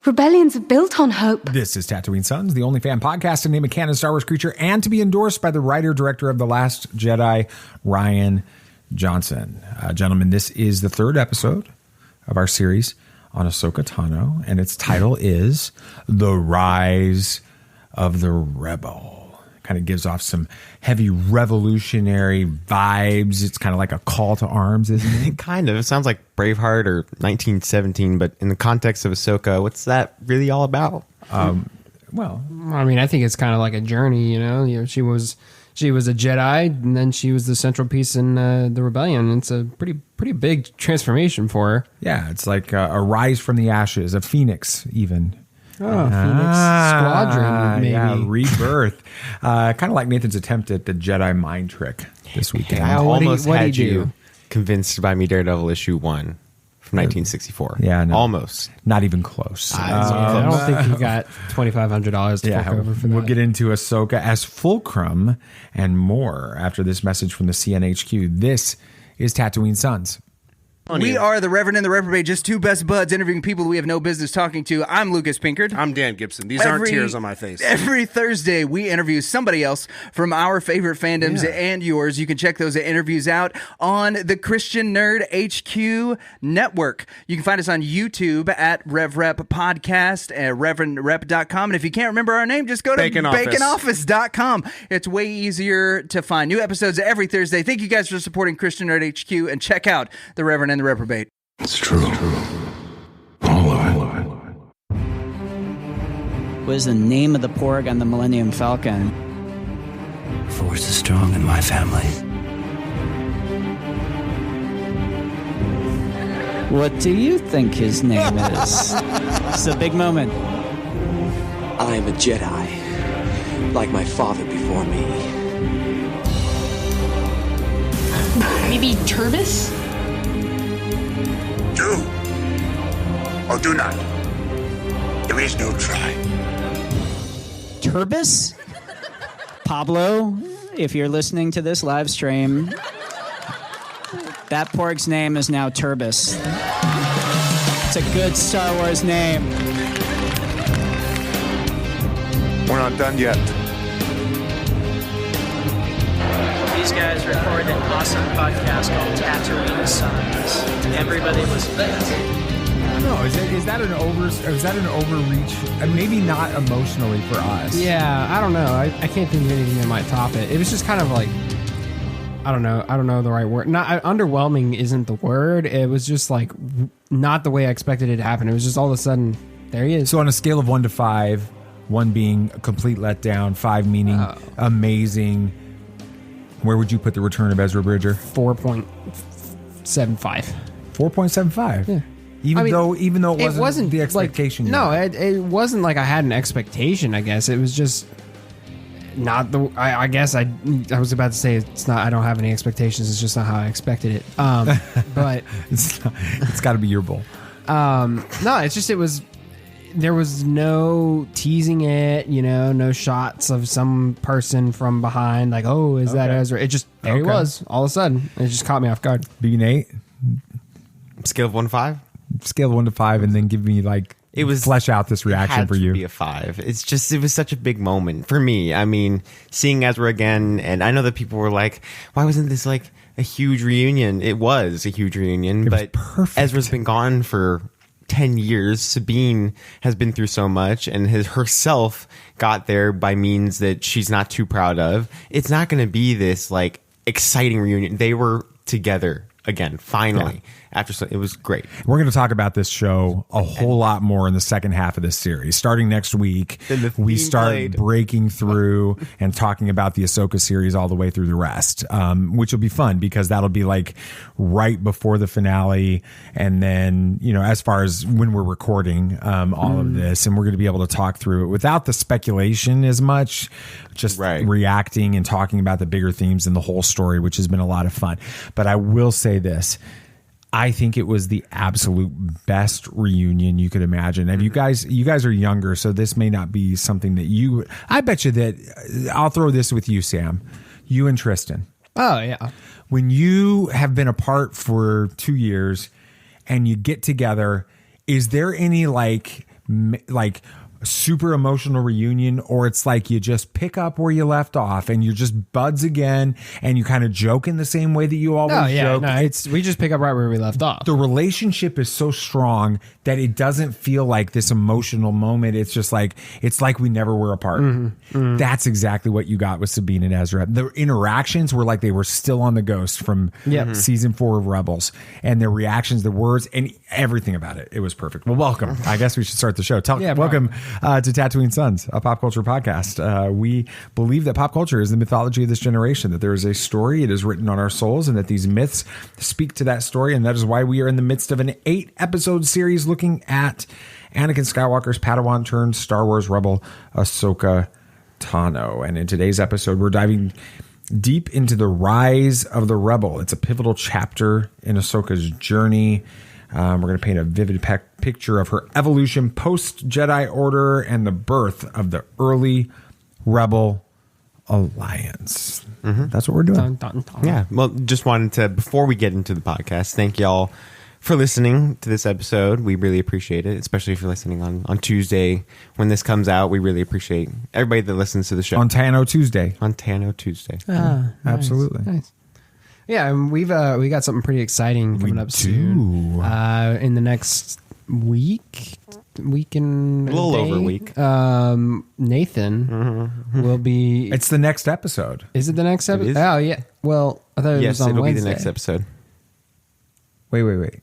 Rebellions are built on hope. This is Tatooine Sons, the only fan podcast to name a canon Star Wars creature and to be endorsed by the writer-director of The Last Jedi, Rian Johnson. Gentlemen, this is the third episode of our series on Ahsoka Tano, and its title is The Rise of the Rebel. Kind of gives off some heavy revolutionary vibes. It's kind of like a call to arms, isn't it? Kind of. It sounds like Braveheart or 1917, but in the context of Ahsoka, what's that really all about? Well, I mean, I think it's kind of like a journey, you know, she was a Jedi, and then she was the central piece in the Rebellion. It's a pretty big transformation for her. Yeah, it's like a rise from the ashes, a phoenix even. Oh, Phoenix Squadron, maybe. Yeah, rebirth. Kind of like Nathan's attempt at the Jedi mind trick this weekend. I almost had you convinced by me Daredevil issue 1 from 1964. Yeah, no, almost. Not even close. I don't think you got $2,500 to fork over for that. We'll get into Ahsoka as Fulcrum and more after this message from the CNHQ. This is Tatooine Sons. We are the Reverend and the Reprobate, just two best buds interviewing people we have no business talking to. I'm Lucas Pinkard. I'm Dan Gibson. These aren't tears on my face. Every Thursday, we interview somebody else from our favorite fandoms and yours. You can check those interviews out on the Christian Nerd HQ Network. You can find us on YouTube at RevRep Podcast at ReverendRep.com. And if you can't remember our name, just go to BaconOffice.com. It's way easier to find new episodes every Thursday. Thank you guys for supporting Christian Nerd HQ, and check out the Reverend and the Reprobate. It's true. All of it. What is the name of the porg on the Millennium Falcon? Force is strong in my family. What do you think his name is? It's a big moment. I am a Jedi, like my father before me. Maybe Turbis? Do or do not. There is no try. Turbis? Pablo, if you're listening to this live stream, that porg's name is now Turbis. It's a good Star Wars name. We're not done yet. These guys record an awesome podcast called Tatooine Sons. Everybody listen to it. No, is that an overreach? Maybe not emotionally for us. Yeah, I don't know. I can't think of anything that might top it. It was just kind of like, I don't know the right word. Not underwhelming isn't the word. It was just like not the way I expected it to happen. It was just all of a sudden, there he is. So on a scale of 1 to 5, 1 being a complete letdown, 5 meaning amazing, where would you put the return of Ezra Bridger? 4.75. 4.75. Yeah. Even though it wasn't the expectation. Like, it wasn't like I had an expectation. I guess it was just not the. I guess I was about to say it's not. I don't have any expectations. It's just not how I expected it. But it's got to be your bull. No, it's just it was. There was no teasing it, no shots of some person from behind, like, oh, is that Ezra? It just, there he was, all of a sudden. It just caught me off guard. Being Nate? Scale of 1 to 5? Scale of 1 to 5, and then give me, flesh out this reaction for you. It had to be a 5. It was such a big moment for me. I mean, seeing Ezra again, and I know that people were like, why wasn't this like a huge reunion? It was a huge reunion, but perfect. Ezra's been gone for 10 years. Sabine has been through so much and herself got there by means that she's not too proud of. It's not going to be this like exciting reunion. They were together again, finally. It was great. We're going to talk about this show a whole lot more in the second half of this series. Starting next week, we start breaking through and talking about the Ahsoka series all the way through the rest, which will be fun because that'll be like right before the finale. And then, as far as when we're recording all of this, and we're going to be able to talk through it without the speculation as much, just reacting and talking about the bigger themes and the whole story, which has been a lot of fun. But I will say this. I think it was the absolute best reunion you could imagine. And you guys are younger, so this may not be something that I bet you that I'll throw this with you, Sam, you and Tristan. Oh yeah. When you have been apart for 2 years and you get together, is there any like like super emotional reunion, or it's like you just pick up where you left off and you're just buds again and you kind of joke in the same way that you always joke. No, we just pick up right where we left off. The relationship is so strong that it doesn't feel like this emotional moment. It's just like, it's like we never were apart. That's exactly what you got with Sabine and Ezra. The interactions were like they were still on the Ghost from season 4 of Rebels, and their reactions, the words, and everything about it. It was perfect. Well, welcome. I guess we should start the show. Welcome to Tatooine Sons, a pop culture podcast. We believe that pop culture is the mythology of this generation, that there is a story, it is written on our souls, and that these myths speak to that story. And that is why we are in the midst of an 8-episode series looking at Anakin Skywalker's Padawan turned Star Wars rebel, Ahsoka Tano. And in today's episode, we're diving deep into the rise of the rebel. It's a pivotal chapter in Ahsoka's journey. We're going to paint a vivid picture of her evolution post-Jedi Order and the birth of the early Rebel Alliance. That's what we're doing. Yeah. Well, just wanted to, before we get into the podcast, thank y'all for listening to this episode. We really appreciate it, especially if you're listening on Tuesday when this comes out. We really appreciate everybody that listens to the show. On Tano Tuesday. Absolutely. Nice. Yeah, and we got something pretty exciting coming up soon. In the next week and a little over a week. Nathan will be. It's the next episode. Is it the next episode? Oh yeah. Well, I thought it was on it'll Wednesday. be the next episode. Wait.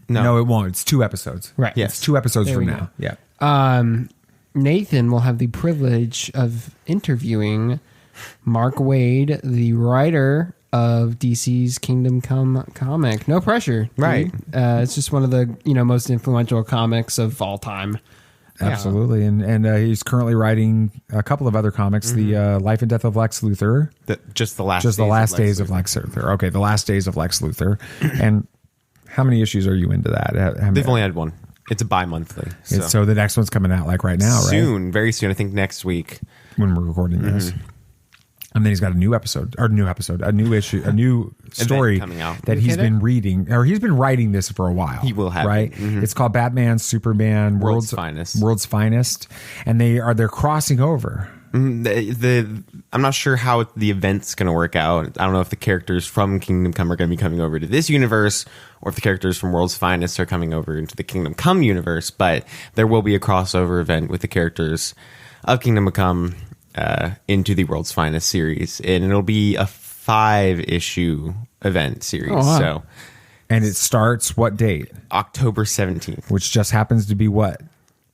No, it won't. It's 2 episodes. Right. Yes, it's 2 episodes There from we now. go. Yeah. Nathan will have the privilege of interviewing Mark Waid, the writer of DC's Kingdom Come comic. No pressure, right? It's just one of the most influential comics of all time. Absolutely, and he's currently writing a couple of other comics. The Life and Death of Lex Luthor. Just the last days of Lex Luthor. Okay, the last days of Lex Luthor. And how many issues are you into that? They've only had one. It's a bi-monthly. So the next one's coming out like right now, soon, very soon. I think next week when we're recording this. And then he's got a new issue, a new story coming out that he's been reading, or he's been writing this for a while. He will have right. It's called Batman, Superman, World's Finest, and they're crossing over. I'm not sure how the event's going to work out. I don't know if the characters from Kingdom Come are going to be coming over to this universe, or if the characters from World's Finest are coming over into the Kingdom Come universe. But there will be a crossover event with the characters of Kingdom Come into the World's Finest series, and it'll be a 5-issue event series. Oh, wow. And it starts what date? October 17th, which just happens to be what?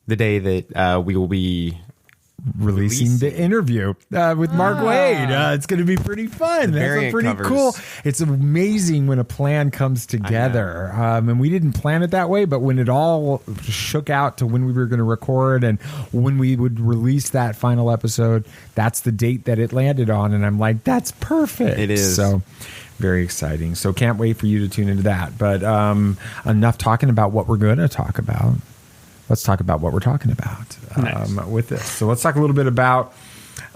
The day that we will be releasing the interview with Mark Waid. It's going to be pretty fun. That's pretty cool. It's amazing when a plan comes together. And we didn't plan it that way, but when it all shook out to when we were going to record and when we would release that final episode, that's the date that it landed on. And I'm like, that's perfect. It is. So very exciting. So can't wait for you to tune into that. But enough talking about what we're going to talk about. Let's talk about what we're talking about with this. So let's talk a little bit about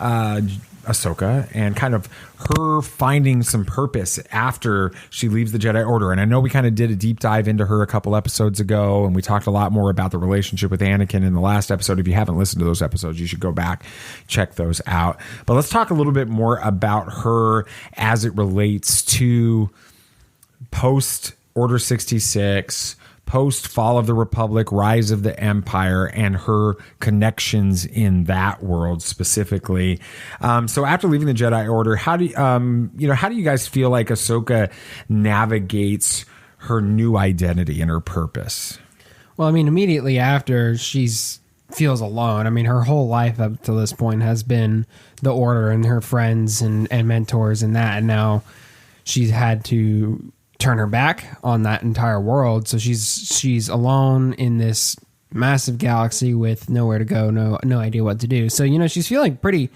Ahsoka and kind of her finding some purpose after she leaves the Jedi Order. And I know we kind of did a deep dive into her a couple episodes ago, and we talked a lot more about the relationship with Anakin in the last episode. If you haven't listened to those episodes, you should go back, check those out. But let's talk a little bit more about her as it relates to post-Order 66, post-Fall of the Republic, Rise of the Empire, and her connections in that world specifically. So after leaving the Jedi Order, how do you guys feel like Ahsoka navigates her new identity and her purpose? Well, I mean, immediately after, she's feels alone. I mean, her whole life up to this point has been the Order and her friends and mentors and that, and now she's had to turn her back on that entire world. So she's alone in this massive galaxy with nowhere to go, no idea what to do. So, she's feeling pretty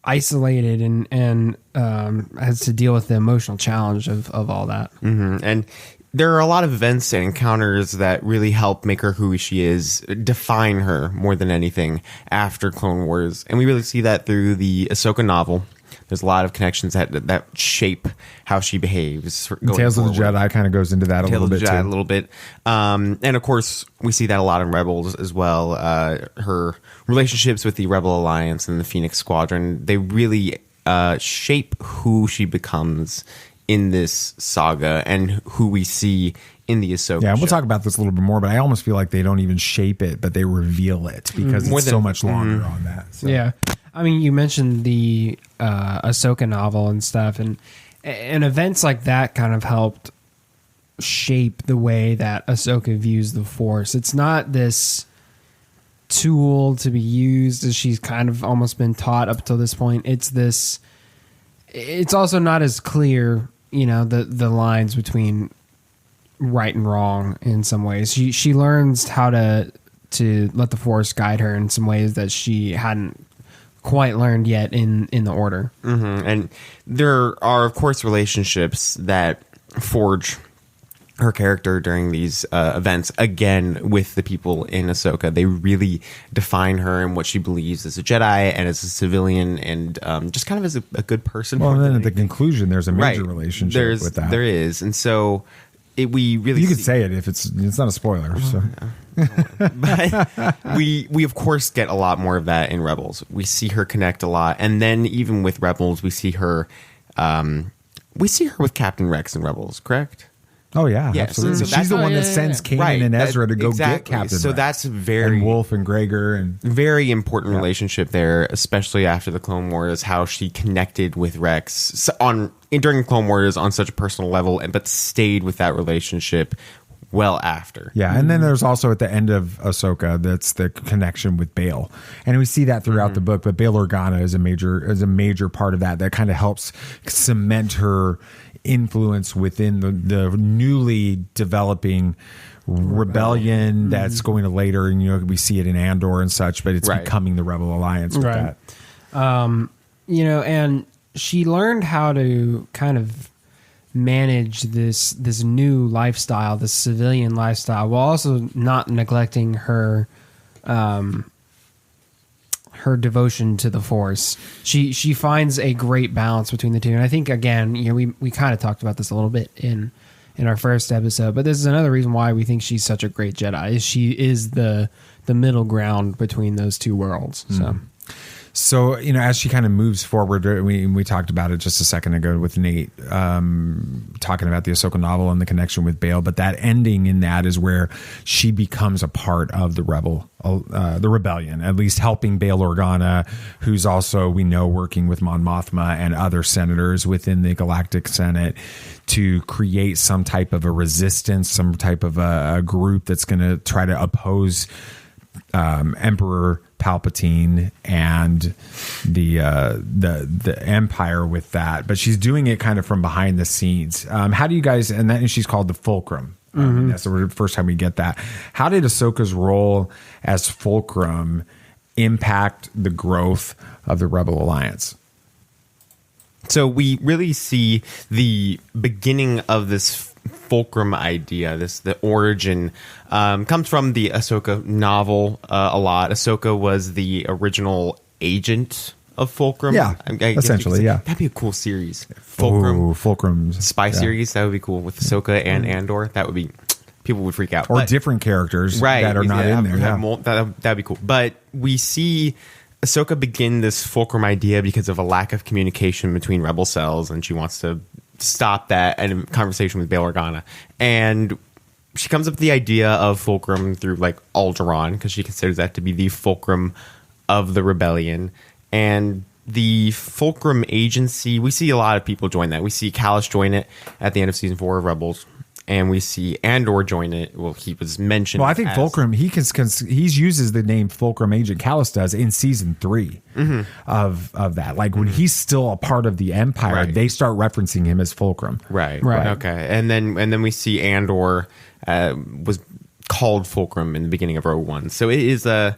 isolated and has to deal with the emotional challenge of all that. And there are a lot of events and encounters that really help make her who she is, define her more than anything after Clone Wars. And we really see that through the Ahsoka novel There's a lot of connections that shape how she behaves. Tales of the Jedi kind of goes into that a little bit too. A little bit. And of course, we see that a lot in Rebels as well. Her relationships with the Rebel Alliance and the Phoenix Squadron, they really shape who she becomes in this saga and who we see in the Ahsoka Yeah, we'll show. talk about this a little bit more, but I almost feel like they don't even shape it, but they reveal it because it's so much longer on that. So. Yeah. I mean, you mentioned the Ahsoka novel and stuff, and events like that kind of helped shape the way that Ahsoka views the Force. It's not this tool to be used as she's kind of almost been taught up till this point. It's also not as clear, the lines between right and wrong in some ways. She learns how to let the Force guide her in some ways that she hadn't quite learned yet in the Order. Mm-hmm. And there are, of course, relationships that forge her character during these events, again, with the people in Ahsoka. They really define her and what she believes as a Jedi and as a civilian and just kind of as a good person. Well, and then at the conclusion, there's a major relationship with that. There is. And so we really... You could say it if it's not a spoiler. So. But we of course get a lot more of that in Rebels. We see her connect a lot. And then even with Rebels, we see her with Captain Rex in Rebels, correct? Oh yeah, absolutely. So she's the one that sends Kanan and Ezra to go get Captain Rex. So that's and Wolf and Gregor and very important relationship there, especially after the Clone Wars. How she connected with Rex during Clone Wars on such a personal level, but stayed with that relationship well after. Yeah, and then there's also at the end of Ahsoka that's the connection with Bail, and we see that throughout the book. But Bail Organa is a major part of that kind of helps cement her influence within the newly developing rebellion that's going to later, and we see it in Andor and such, but it's becoming the Rebel Alliance with that. And she learned how to kind of manage this new lifestyle, this civilian lifestyle, while also not neglecting her devotion to the Force. She finds a great balance between the two, and I think again, we kind of talked about this a little bit in our first episode, but this is another reason why we think she's such a great Jedi. Is she is the middle ground between those two worlds. So, as she kind of moves forward, we talked about it just a second ago with Nate, talking about the Ahsoka novel and the connection with Bail, but that ending in that is where she becomes a part of the rebellion, at least helping Bail Organa, who's also, we know, working with Mon Mothma and other senators within the Galactic Senate to create some type of a resistance, some type of a group that's going to try to oppose Emperor Palpatine and the Empire with that, but she's doing it kind of from behind the scenes. How do you guys? And then she's called the Fulcrum. That's the first time we get that. How did Ahsoka's role as Fulcrum impact the growth of the Rebel Alliance? So we really see the beginning of this Fulcrum idea, the origin, comes from the Ahsoka novel a lot. Ahsoka was the original agent of Fulcrum. Yeah, essentially, yeah. That'd be a cool series. Fulcrum. Fulcrum's spy series. That would be cool with Ahsoka and Andor. That would be, people would freak out. Or different characters that are not in there. That'd be cool. But we see Ahsoka begin this Fulcrum idea because of a lack of communication between rebel cells, and she wants to stop that in a conversation with Bail Organa. And she comes up with the idea of Fulcrum through Alderaan, because she considers that to be the fulcrum of the rebellion. And the Fulcrum agency, we see a lot of people join that. We see Kallus join it at the end of season 4 of Rebels, and we see Andor join it. Well, he was mentioned. Well, I think Fulcrum, he uses the name Fulcrum Agent. Kallus does in season 3 of that. When he's still a part of the Empire, they start referencing him as Fulcrum. Right. Okay. And then we see Andor was called Fulcrum in the beginning of Rogue One. So it is the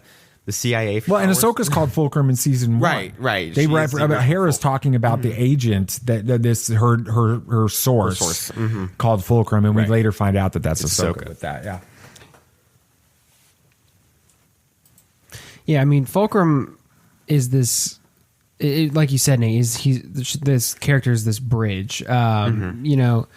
CIA. Well, and Ahsoka's called Fulcrum in season 1. Right. They Hera's talking about the agent that this her source called Fulcrum, and we later find out that that's Ahsoka with that. Yeah. Yeah, I mean, Fulcrum is like you said, Nate, he's this character is this bridge. You know,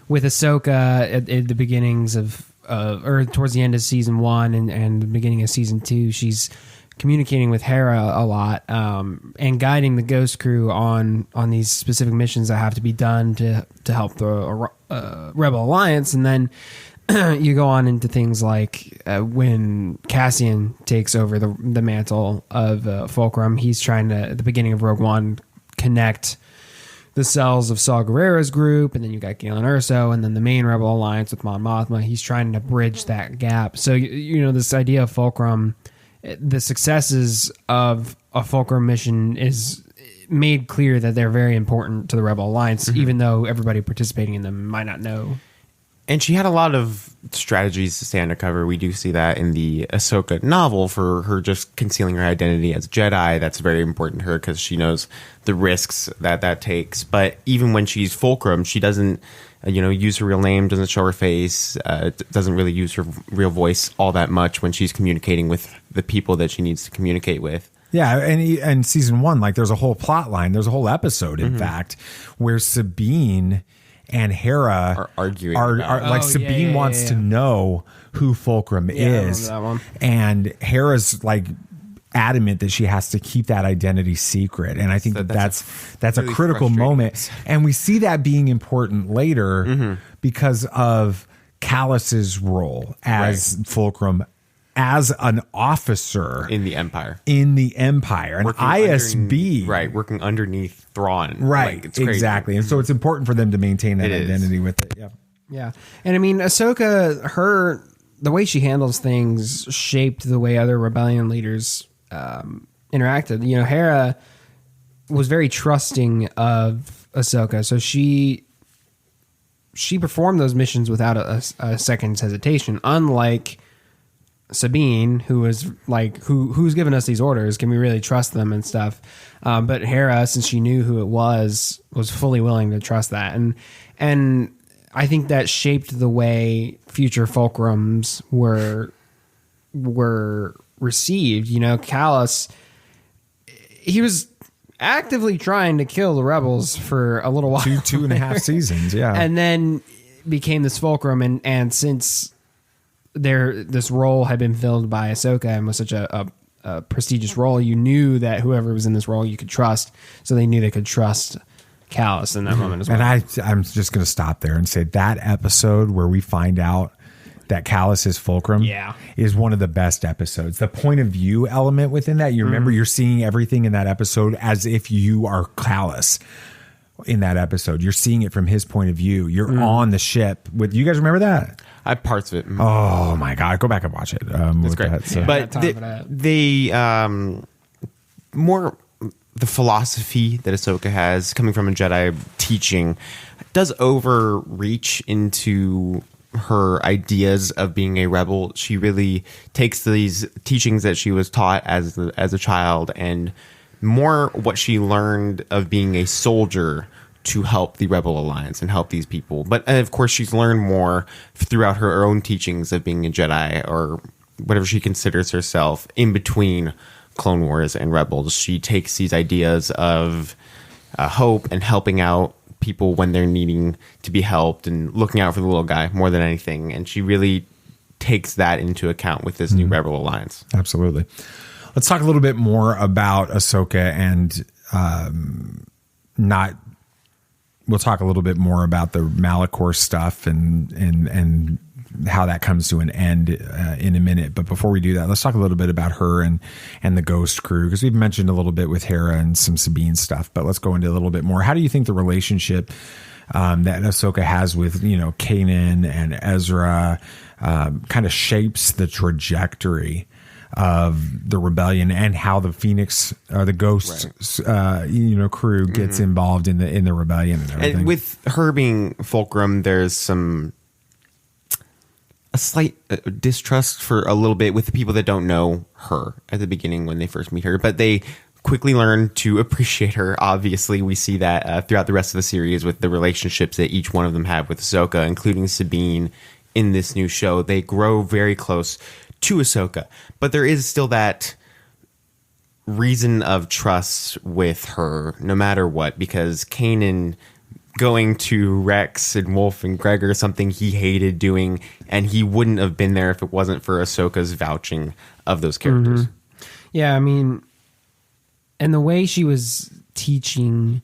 with Ahsoka at the beginnings of or towards the end of season 1 and the beginning of season 2, she's communicating with Hera a lot, and guiding the Ghost Crew on these specific missions that have to be done to help the Rebel Alliance. And then you go on into things like when Cassian takes over the mantle of Fulcrum, he's trying to, at the beginning of Rogue One, connect the cells of Saw Gerrera's group, and then you got Galen Erso, and then the main Rebel Alliance with Mon Mothma. He's trying to bridge that gap. So, you know, this idea of Fulcrum, the successes of a Fulcrum mission is made clear that they're very important to the Rebel Alliance, even though everybody participating in them might not know. And she had a lot of strategies to stay undercover. We do see that in the Ahsoka novel for her just concealing her identity as a Jedi. That's very important to her because she knows the risks that takes. But even when she's Fulcrum, she doesn't use her real name, doesn't show her face, doesn't really use her real voice all that much when she's communicating with the people that she needs to communicate with. Yeah, and season 1, like there's a whole plot line, there's a whole episode, in fact, where Sabine and Hera are arguing. Sabine wants to know who Fulcrum is, I remember that one. and Hera's like adamant that she has to keep that identity secret, and I think that's really a critical moment, and we see that being important later because of Callus's role as Fulcrum, as an officer in the Empire, an ISB, working underneath Thrawn, right? It's crazy. Exactly, and so it's important for them to maintain that identity with it. Yeah, and I mean, Ahsoka, the way she handles things shaped the way other rebellion leaders interacted. You know, Hera was very trusting of Ahsoka, so she performed those missions without a second's hesitation, unlike Sabine, who was like, who's given us these orders? Can we really trust them and stuff? But Hera, since she knew who it was fully willing to trust that, and I think that shaped the way future Fulcrums were received. You know, Callus, he was actively trying to kill the rebels for a little while, two and a half seasons, and then became this Fulcrum, and since this role had been filled by Ahsoka and was such a prestigious role, you knew that whoever was in this role you could trust, so they knew they could trust Callus in that moment as well. And I'm just going to stop there and say that episode where we find out that Callus is Fulcrum is one of the best episodes. The point of view element within that, you remember you're seeing everything in that episode as if you are Callus in that episode. You're seeing it from his point of view. You're on the ship with, you guys remember that? I have parts of it. Oh my God. Go back and watch it. That's great. But more the philosophy that Ahsoka has coming from a Jedi teaching does overreach into her ideas of being a rebel. She really takes these teachings that she was taught as a child and more what she learned of being a soldier to help the Rebel Alliance and help these people. But of course, she's learned more throughout her own teachings of being a Jedi or whatever she considers herself in between Clone Wars and Rebels. She takes these ideas of hope and helping out people when they're needing to be helped and looking out for the little guy more than anything. And she really takes that into account with this new Rebel Alliance. Absolutely. Let's talk a little bit more about Ahsoka and we'll talk a little bit more about the Malachor stuff and how that comes to an end in a minute. But before we do that, let's talk a little bit about her and the Ghost Crew, because we've mentioned a little bit with Hera and some Sabine stuff, but let's go into a little bit more. How do you think the relationship that Ahsoka has with, Kanan and Ezra kind of shapes the trajectory of the rebellion and how the Phoenix or the Ghost crew gets involved in the rebellion and everything? And with her being Fulcrum, there's a slight distrust for a little bit with the people that don't know her at the beginning when they first meet her, but they quickly learn to appreciate her. Obviously, we see that throughout the rest of the series with the relationships that each one of them have with Ahsoka, including Sabine in this new show. They grow very close to Ahsoka, but there is still that reason of trust with her no matter what, because Kanan going to Rex and Wolf and Gregor, something he hated doing, and he wouldn't have been there if it wasn't for Ahsoka's vouching of those characters. Yeah, I mean, and the way she was teaching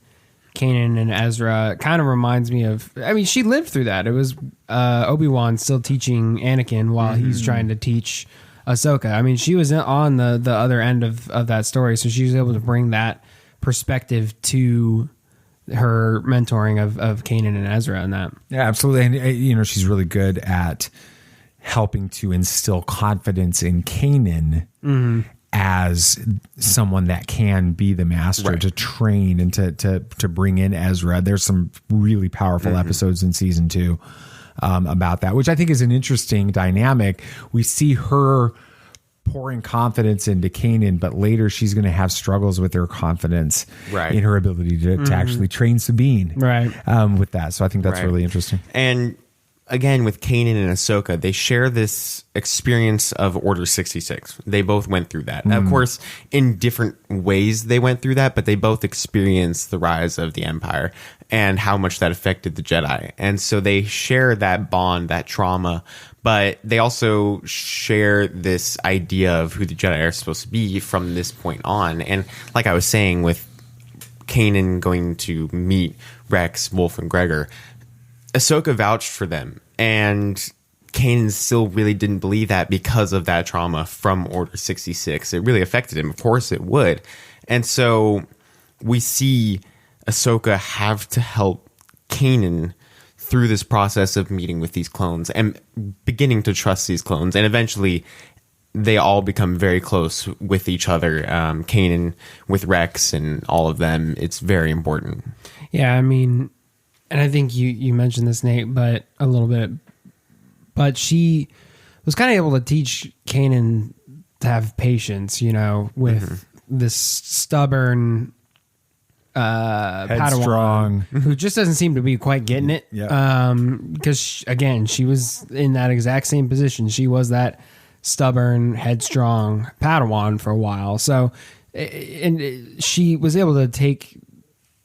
Kanan and Ezra kind of reminds me of, I mean, she lived through that. It was Obi-Wan still teaching Anakin while he's trying to teach Ahsoka. I mean, she was on the other end of that story, so she was able to bring that perspective to her mentoring of Kanan and Ezra and that. Yeah, absolutely. And, you know, she's really good at helping to instill confidence in Kanan as someone that can be the master, to train and to bring in Ezra. There's some really powerful episodes in season 2 about that, which I think is an interesting dynamic. We see her pouring confidence into Kanan, but later she's going to have struggles with her confidence in her ability to actually train Sabine with that. So I think that's really interesting. And again, with Kanan and Ahsoka, they share this experience of Order 66. They both went through that. Of course, in different ways they went through that, but they both experienced the rise of the Empire and how much that affected the Jedi. And so they share that bond, that trauma, but they also share this idea of who the Jedi are supposed to be from this point on. And like I was saying, with Kanan going to meet Rex, Wolf, and Gregor, Ahsoka vouched for them, and Kanan still really didn't believe that because of that trauma from Order 66. It really affected him. Of course it would. And so we see Ahsoka have to help Kanan through this process of meeting with these clones and beginning to trust these clones. And eventually they all become very close with each other. Kanan with Rex and all of them. It's very important. Yeah, I mean, and I think you mentioned this, Nate, but a little bit. But she was kind of able to teach Kanan to have patience, you know, with this stubborn headstrong Padawan who just doesn't seem to be quite getting it. Because, again, she was in that exact same position. She was that stubborn, headstrong Padawan for a while. So, and she was able to take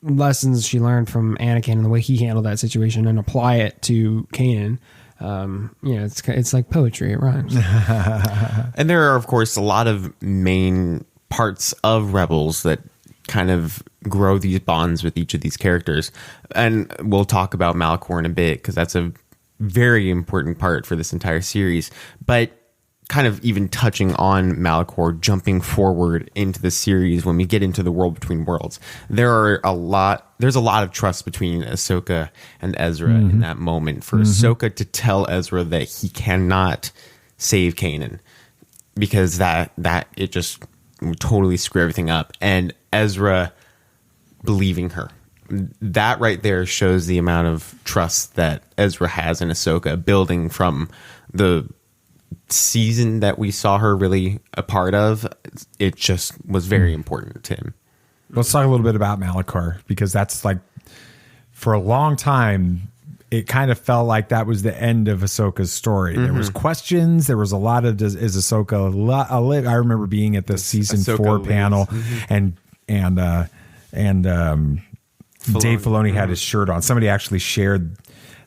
lessons she learned from Anakin and the way he handled that situation and apply it to Kanan. You know, it's like poetry. It rhymes. And there are, of course, a lot of main parts of Rebels that kind of grow these bonds with each of these characters. And we'll talk about Malachor in a bit, because that's a very important part for this entire series. But kind of even touching on Malachor, jumping forward into the series when we get into the World Between Worlds, there's a lot of trust between Ahsoka and Ezra in that moment for Ahsoka to tell Ezra that he cannot save Kanan, because that it just would totally screw everything up, and Ezra believing her. That right there shows the amount of trust that Ezra has in Ahsoka, building from the season that we saw her really a part of. It just was very important to him. Let's talk a little bit about Malachor, because that's like, for a long time, it kind of felt like that was the end of Ahsoka's story. There was questions. There was a lot of, is Ahsoka I remember being at the season Ahsoka 4 panel, and Dave Filoni had his shirt on. Somebody actually shared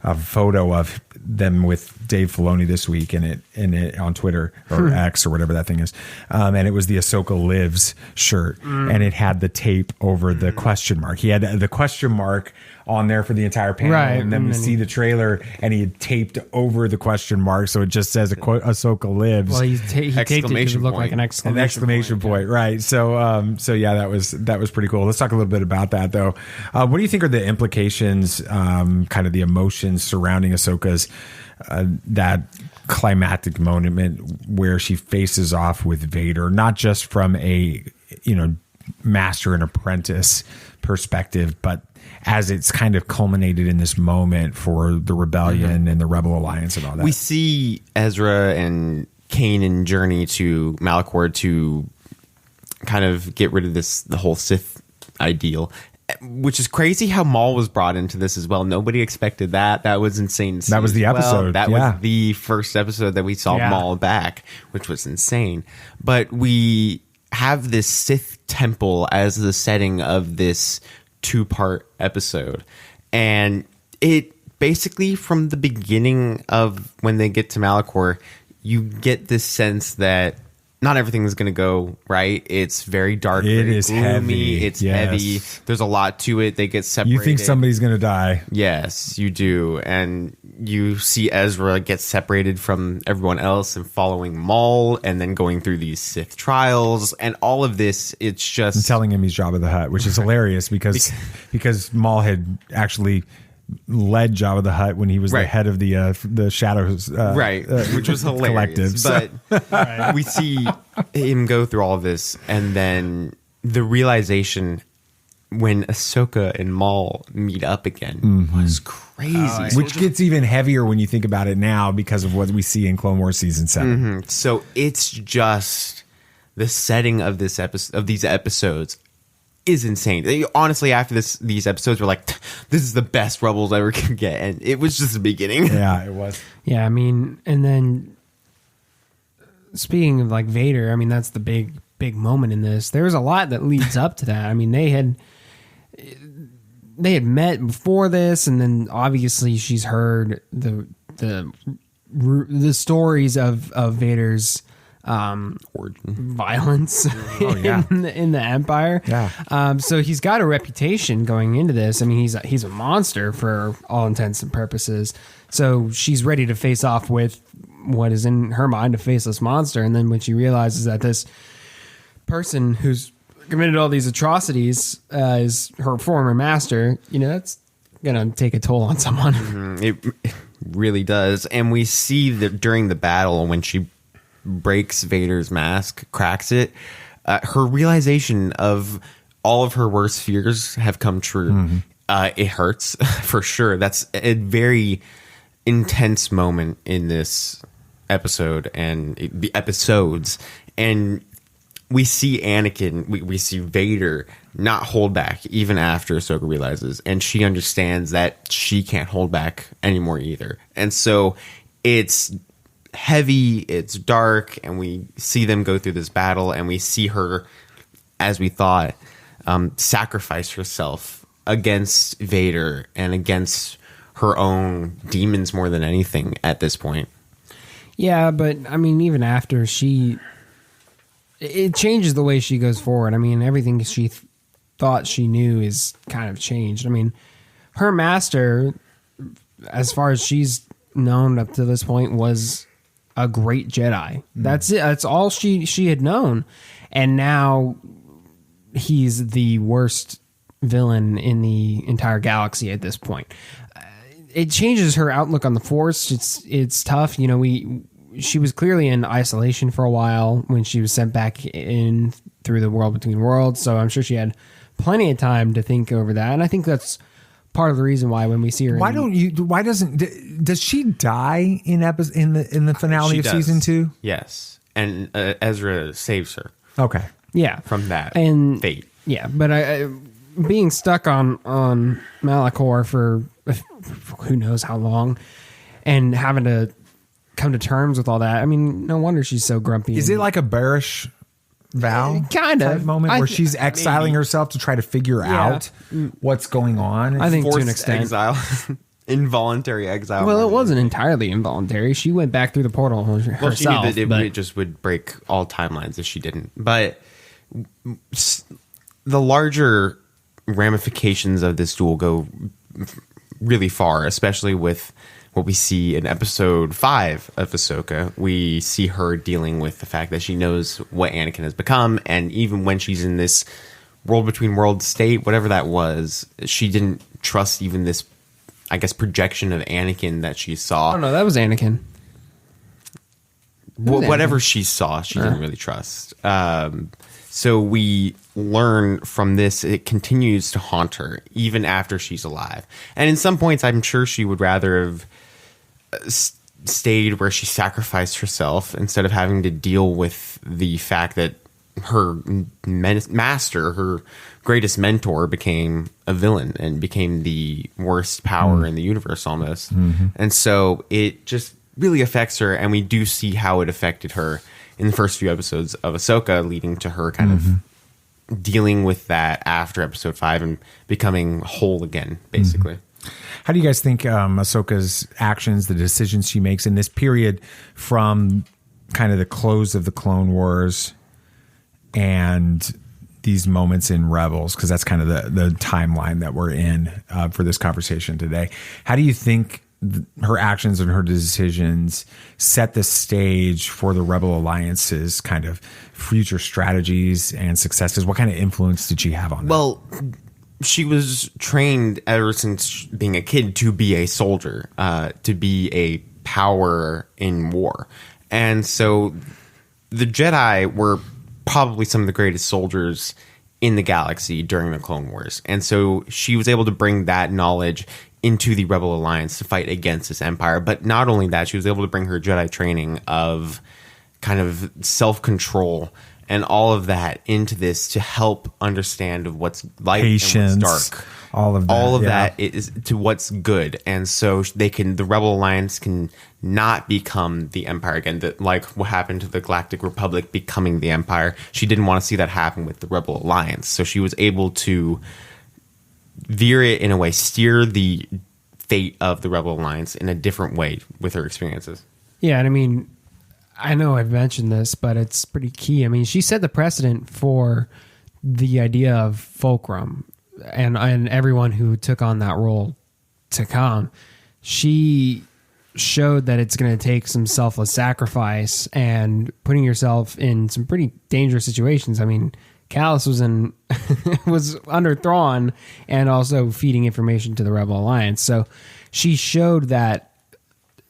a photo of them with Dave Filoni this week in it on Twitter or X or whatever that thing is. And it was the Ahsoka Lives shirt, and it had the tape over the question mark. He had the question mark on there for the entire panel, and then we see the trailer, and he had taped over the question mark, so it just says Ahsoka Lives. Well, he taped it to look like an exclamation point. Right. So yeah, that was pretty cool. Let's talk a little bit about that, though. What do you think are the implications, kind of the emotions surrounding Ahsoka's that climactic moment where she faces off with Vader, not just from a master and apprentice perspective, but as it's kind of culminated in this moment for the Rebellion and the Rebel Alliance and all that? We see Ezra and Kanan journey to Malachor to kind of get rid of the whole Sith ideal, which is crazy how Maul was brought into this as well. Nobody expected that. That was insane. That was the episode. That was the first episode that we saw Maul back, which was insane. But we have this Sith temple as the setting of this 2-part episode. And it basically, from the beginning of when they get to Malachor, you get this sense that not everything is going to go right. It's very dark. It is gloomy. heavy. It's Yes. heavy. There's a lot to it. They get separated. You think somebody's going to die. Yes, you do. And you see Ezra get separated from everyone else and following Maul and then going through these Sith trials and all of this. It's just... And telling him he's Jabba the Hutt, which is hilarious because Maul had actually led Jabba the Hutt when he was the head of the Shadows, which was hilarious. But we see him go through all of this, and then the realization when Ahsoka and Maul meet up again was crazy. Which gets even heavier when you think about it now because of what we see in Clone Wars season 7. So it's just the setting of this of these episodes is insane. Honestly, after these episodes, we're like, this is the best Rebels ever can get, and it was just the beginning. Yeah, it was. Yeah, I mean, and then speaking of like Vader, I mean, that's the big moment in this. There's a lot that leads up to that. I mean, they had met before this, and then obviously she's heard the stories of Vader's violence in the Empire. Yeah. So he's got a reputation going into this. I mean, he's a monster for all intents and purposes. So she's ready to face off with what is in her mind a faceless monster. And then when she realizes that this person who's committed all these atrocities is her former master, that's gonna take a toll on someone. It really does. And we see that during the battle when she breaks Vader's mask, cracks it, her realization of all of her worst fears have come true. It hurts for sure. That's a very intense moment in this episode and the episodes. And we see Anakin, we see Vader not hold back even after Ahsoka realizes, and she understands that she can't hold back anymore either. And so it's heavy, it's dark, and we see them go through this battle, and we see her, as we thought, sacrifice herself against Vader and against her own demons more than anything at this point. Yeah, but I mean, even after it changes the way she goes forward. I mean, everything she thought she knew is kind of changed. I mean, her master, as far as she's known up to this point, was a great Jedi. That's it. That's all she had known. And now he's the worst villain in the entire galaxy at this point. It changes her outlook on the Force. It's tough. She was clearly in isolation for a while when she was sent back in through the world between worlds. So I'm sure she had plenty of time to think over that. And I think that's part of the reason why when we see her, does she die in the finale of season 2? Yes, and Ezra saves her. Okay, yeah, from that fate. Yeah, but I being stuck on Malachor for who knows how long, and having to come to terms with all that. I mean, no wonder she's so grumpy. Is it like a bearish vow kind of moment where she's exiling herself to try to figure out what's going on? I think to an extent. Exile. Involuntary exile. Well, it wasn't entirely involuntary. She went back through the portal herself. Well, she knew that it just would break all timelines if she didn't. But the larger ramifications of this duel go really far, especially with what we see in episode 5 of Ahsoka. We see her dealing with the fact that she knows what Anakin has become, and even when she's in this world between worlds state, whatever that was, she didn't trust even this, I guess, projection of Anakin that she saw. Oh no, that was Anakin. Whatever she saw, she didn't really trust. So we learn from this, it continues to haunt her even after she's alive. And in some points, I'm sure she would rather have stayed where she sacrificed herself instead of having to deal with the fact that her master, her greatest mentor, became a villain and became the worst power in the universe almost. And so it just really affects her, and we do see how it affected her in the first few episodes of Ahsoka, leading to her kind of dealing with that after episode 5 and becoming whole again, basically. How do you guys think Ahsoka's actions, the decisions she makes in this period from kind of the close of the Clone Wars and these moments in Rebels, because that's kind of the timeline that we're in for this conversation today. How do you think her actions and her decisions set the stage for the Rebel Alliance's kind of future strategies and successes? What kind of influence did she have on that? Well, she was trained ever since being a kid to be a soldier, to be a power in war. And so the Jedi were probably some of the greatest soldiers in the galaxy during the Clone Wars. And so she was able to bring that knowledge into the Rebel Alliance to fight against this empire. But not only that, she was able to bring her Jedi training of kind of self-control and all of that into this to help understand of what's light patience, and what's dark. All of that is to what's good. And so the Rebel Alliance can not become the Empire again, that like what happened to the Galactic Republic becoming the Empire. She didn't want to see that happen with the Rebel Alliance. So she was able to veer it in a way, steer the fate of the Rebel Alliance in a different way with her experiences. Yeah, and I mean, I know I've mentioned this, but it's pretty key. I mean, she set the precedent for the idea of Fulcrum and everyone who took on that role to come. She showed that it's going to take some selfless sacrifice and putting yourself in some pretty dangerous situations. I mean, Callus was under Thrawn and also feeding information to the Rebel Alliance. So she showed that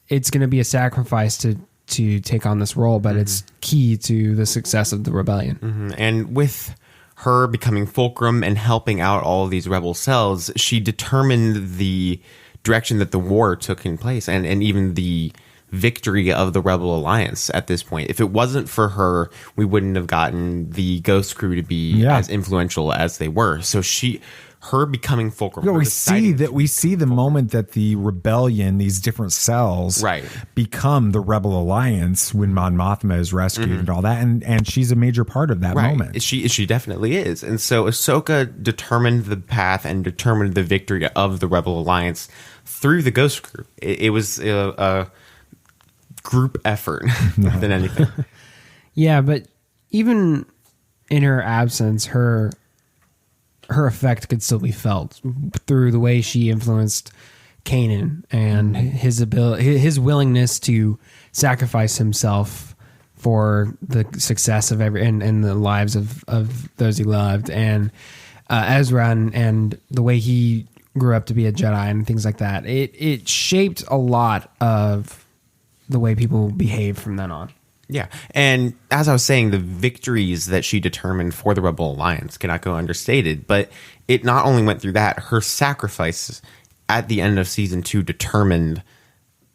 it's going to be a sacrifice to take on this role, but it's key to the success of the rebellion. And with her becoming Fulcrum and helping out all of these rebel cells, she determined the direction that the war took in place and even the victory of the Rebel Alliance at this point. If it wasn't for her, we wouldn't have gotten the Ghost Crew to be as influential as they were. So her becoming Fulcrum. We see the moment that the rebellion, these different cells, become the Rebel Alliance when Mon Mothma is rescued and all that, and she's a major part of that moment. She definitely is. And so Ahsoka determined the path and determined the victory of the Rebel Alliance through the Ghost Crew. It was a group effort than anything. Yeah, but even in her absence, her effect could still be felt through the way she influenced Kanan and his willingness to sacrifice himself for the success of and the lives of those he loved, and Ezra and the way he grew up to be a Jedi and things like that. It shaped a lot of the way people behave from then on. Yeah. And as I was saying, the victories that she determined for the Rebel Alliance cannot go understated, but it not only went through that, her sacrifice at the end of season 2 determined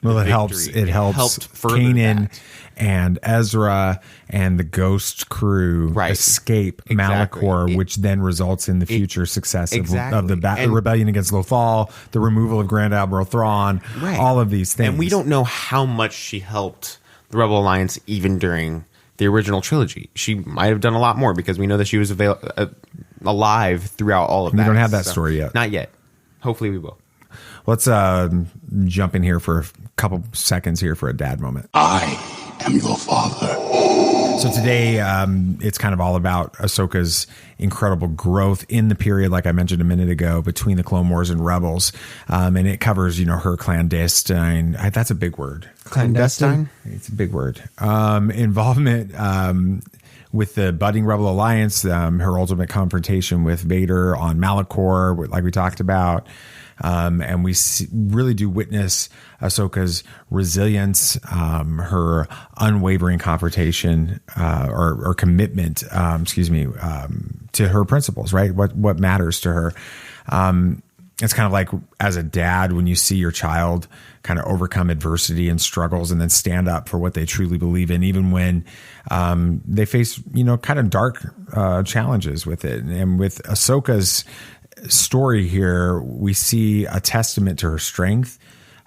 it helps Kanan and Ezra and the Ghost Crew escape Malachor, which then results in the future success of the rebellion against Lothal, the removal of Grand Admiral Thrawn, all of these things. And we don't know how much she helped the Rebel Alliance even during the original trilogy. She might have done a lot more because we know that she was alive throughout all of that. We don't have that story yet. Not yet. Hopefully we will. Let's jump in here for a couple seconds here for a dad moment. I am your father. So today, it's kind of all about Ahsoka's incredible growth in the period, like I mentioned a minute ago, between the Clone Wars and Rebels. And it covers, her clandestine. That's a big word. Clandestine? It's a big word. Involvement with the budding Rebel Alliance, her ultimate confrontation with Vader on Malachor, like we talked about. And we really do witness Ahsoka's resilience, her unwavering confrontation or commitment, to her principles, right? What matters to her. It's kind of like as a dad, when you see your child kind of overcome adversity and struggles and then stand up for what they truly believe in, even when they face, kind of dark challenges with it. And with Ahsoka's story here, we see a testament to her strength,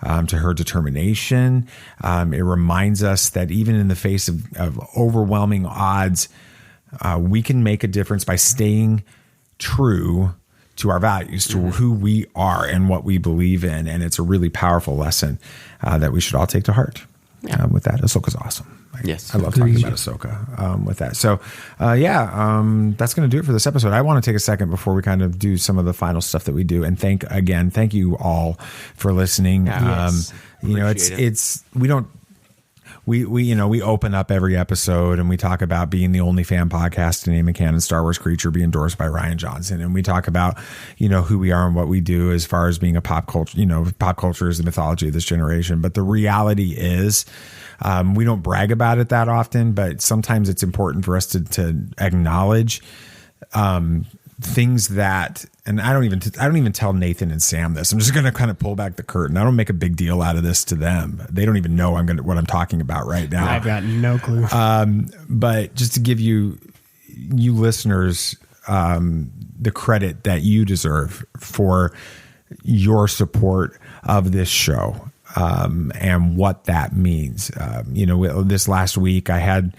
to her determination. It reminds us that even in the face of overwhelming odds, we can make a difference by staying true to our values, to who we are and what we believe in. And it's a really powerful lesson that we should all take to heart. With that, Ahsoka's awesome. Yes. I love talking about Ahsoka with that. So, that's going to do it for this episode. I want to take a second before we kind of do some of the final stuff that we do. And thank you all for listening. We open up every episode and we talk about being the only fan podcast to name a canon Star Wars creature be endorsed by Rian Johnson. And we talk about, who we are and what we do as far as being a pop culture, pop culture is the mythology of this generation. But the reality is, we don't brag about it that often, but sometimes it's important for us to acknowledge, things that, and I don't even tell Nathan and Sam this. I'm just going to kind of pull back the curtain. I don't make a big deal out of this to them. They don't even know what I'm talking about right now. I've got no clue. But just to give you listeners, the credit that you deserve for your support of this show, and what that means. This last week I had,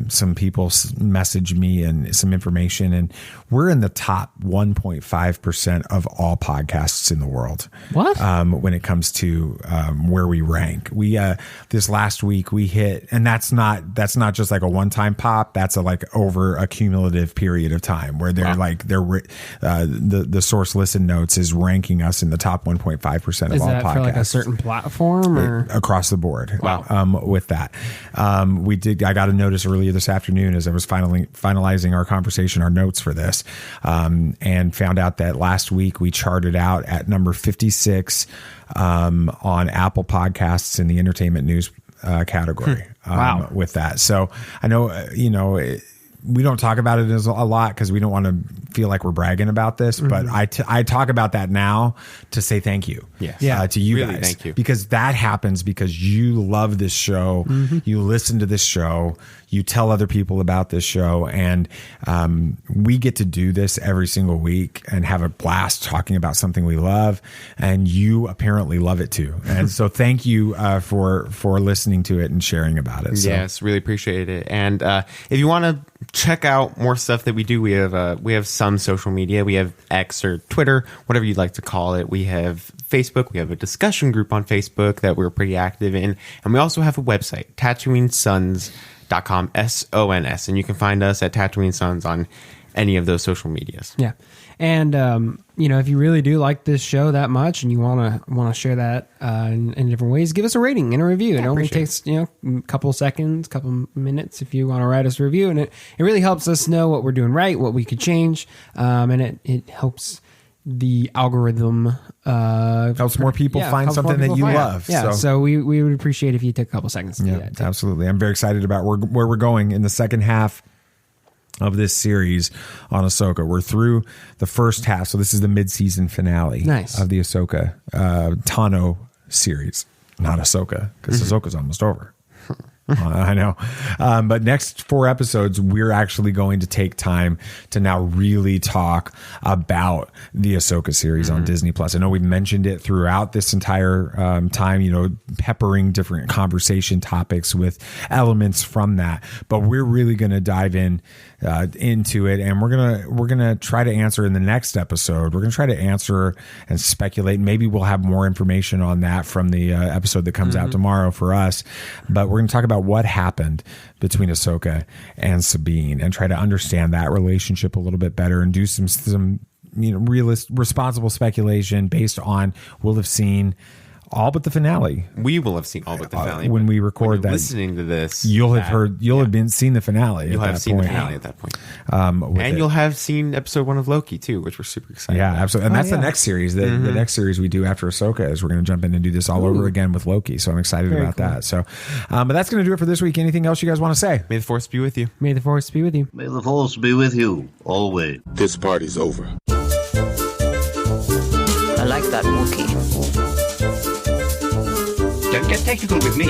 some people message me and some information, and we're in the top 1.5% of all podcasts in the world. What? When it comes to where we rank, we this last week we hit, and that's not just like a one-time pop. That's over a cumulative period of time where they're the source listen notes is ranking us in the top 1.5% of all podcasts. Is that for a certain platform or across the board? Wow. With that, I got a notice earlier this afternoon as I was finalizing our conversation, our notes for this, and found out that last week we charted out at number 56 on Apple Podcasts in the entertainment news category. Wow. With that. So I know, we don't talk about it as a lot because we don't want to feel like we're bragging about this, but I talk about that now to say thank you. To you really, guys. thank you. Because that happens because you love this show. You listen to this show. You tell other people about this show, and we get to do this every single week and have a blast talking about something we love, and you apparently love it too. And so thank you for listening to it and sharing about it. So. Yes, really appreciate it. And if you want to check out more stuff that we do, we have some social media. We have X or Twitter, whatever you'd like to call it. We have Facebook. We have a discussion group on Facebook that we're pretty active in, and we also have a website, TatooineSons.com, SONS, and you can find us at Tatooine Sons on any of those social medias. Yeah. And if you really do like this show that much and you want to share that in different ways, give us a rating and a review. It only takes a couple seconds, couple minutes if you want to write us a review, and it really helps us know what we're doing right, what we could change, and it helps the algorithm helps more people find something that you love. So we would appreciate if you took a couple seconds to do that. Absolutely. I'm very excited about where we're going in the second half of this series on Ahsoka. We're through the first half, so this is the mid-season finale of the Ahsoka Tano series. Not Ahsoka, because Ahsoka's almost over. I know. But next 4 episodes, we're actually going to take time to now really talk about the Ahsoka series on Disney Plus. I know we've mentioned it throughout this entire time, peppering different conversation topics with elements from that. But we're really going to dive into it, and we're gonna try to answer in the next episode. We're gonna try to answer and speculate. Maybe we'll have more information on that from the episode that comes out tomorrow for us. But we're gonna talk about what happened between Ahsoka and Sabine and try to understand that relationship a little bit better and do some responsible speculation based on we'll have seen all but the finale. We will have seen all but the finale. When we record that, listening to this, you'll have seen the finale. You'll have seen the finale at that point, and you'll have seen episode 1 of Loki too, which we're super excited. Yeah, about. absolutely. And that's the next series. The next series we do after Ahsoka is we're going to jump in and do this all over again with Loki. So I'm excited about that. So, but that's going to do it for this week. Anything else you guys want to say? May the Force be with you. May the Force be with you. May the Force be with you always. This party's over. I like that Wookiee. Don't get technical with me.